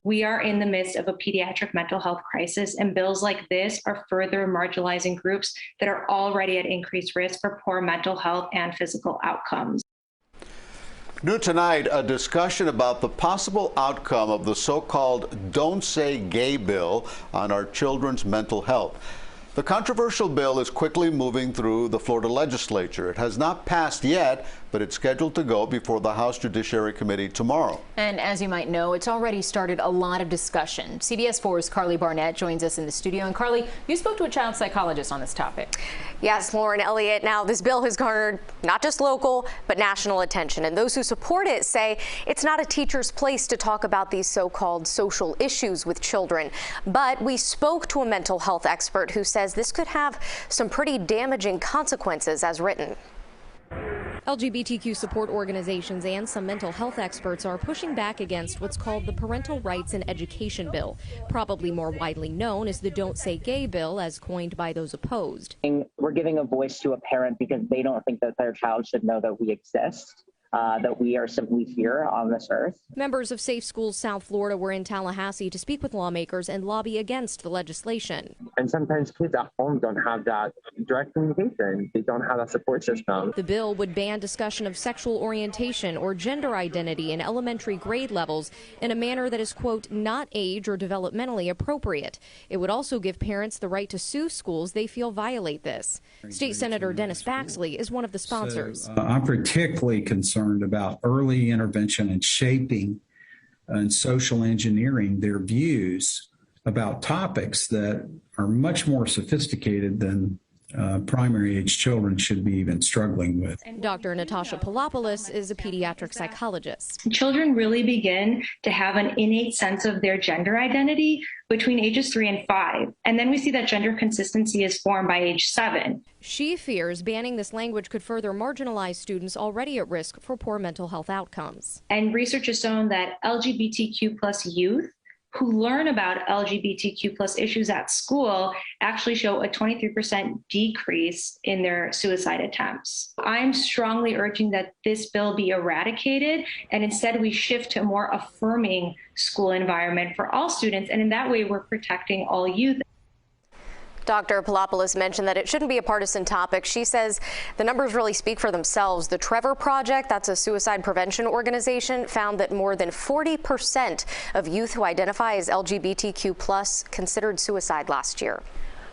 We are in the midst of a pediatric mental health crisis, and bills like this are further marginalizing groups that are already at increased risk for poor mental health and physical outcomes. New tonight, a discussion about the possible outcome of the so-called Don't Say Gay bill on our children's mental health. The controversial bill is quickly moving through the Florida legislature. It has not passed yet, but it's scheduled to go before the House Judiciary Committee tomorrow. And as you might know, it's already started a lot of discussion. CBS 4's Carly Barnett joins us in the studio. And Carly, you spoke to a child psychologist on this topic. Yes, Lauren Elliott. Now, this bill has garnered not just local, but national attention. And those who support it say it's not a teacher's place to talk about these so-called social issues with children. But we spoke to a mental health expert who says this could have some pretty damaging consequences as written. LGBTQ support organizations and some mental health experts are pushing back against what's called the Parental Rights and Education Bill, probably more widely known as the Don't Say Gay bill, as coined by those opposed. We're giving a voice to a parent because they don't think that their child should know that we exist. That we are simply here on this earth. Members of Safe Schools South Florida were in Tallahassee to speak with lawmakers and lobby against the legislation. And sometimes kids at home don't have that direct communication. They don't have that support system. The bill would ban discussion of sexual orientation or gender identity in elementary grade levels in a manner that is, quote, not age or developmentally appropriate. It would also give parents the right to sue schools they feel violate this. State Senator Dennis Baxley is one of the sponsors. I'm particularly concerned about early intervention and shaping and social engineering their views about topics that are much more sophisticated than primary age children should be even struggling with. Dr. Natasha Palopoulos is a pediatric psychologist. Children really begin to have an innate sense of their gender identity between ages 3 and 5. And then we see that gender consistency is formed by age 7. She fears banning this language could further marginalize students already at risk for poor mental health outcomes. And research has shown that LGBTQ plus youth who learn about LGBTQ plus issues at school actually show a 23% decrease in their suicide attempts. I'm strongly urging that this bill be eradicated and instead we shift to a more affirming school environment for all students. And in that way, we're protecting all youth. Dr. Palopoulos mentioned that it shouldn't be a partisan topic. She says the numbers really speak for themselves. The Trevor Project, that's a suicide prevention organization, found that more than 40% of youth who identify as LGBTQ+ considered suicide last year.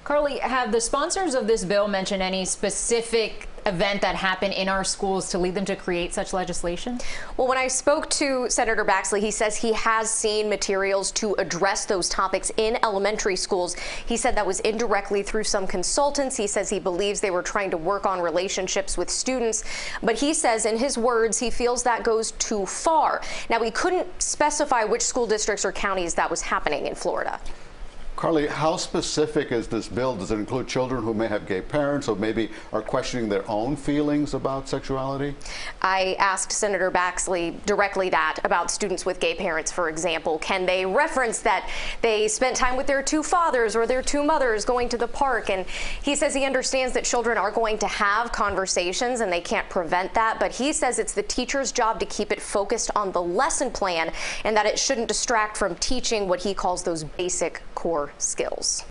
Carly, have the sponsors of this bill mentioned any specific event that happened in our schools to lead them to create such legislation? Well, when I spoke to Senator Baxley, he says he has seen materials to address those topics in elementary schools. He said that was indirectly through some consultants. He says he believes they were trying to work on relationships with students. But he says, in his words, he feels that goes too far. Now, he couldn't specify which school districts or counties that was happening in Florida. Carly, how specific is this bill? Does it include children who may have gay parents or maybe are questioning their own feelings about sexuality? I asked Senator Baxley directly that about students with gay parents, for example. Can they reference that they spent time with their two fathers or their two mothers going to the park? And he says he understands that children are going to have conversations and they can't prevent that, but he says it's the teacher's job to keep it focused on the lesson plan and that it shouldn't distract from teaching what he calls those basic core skills.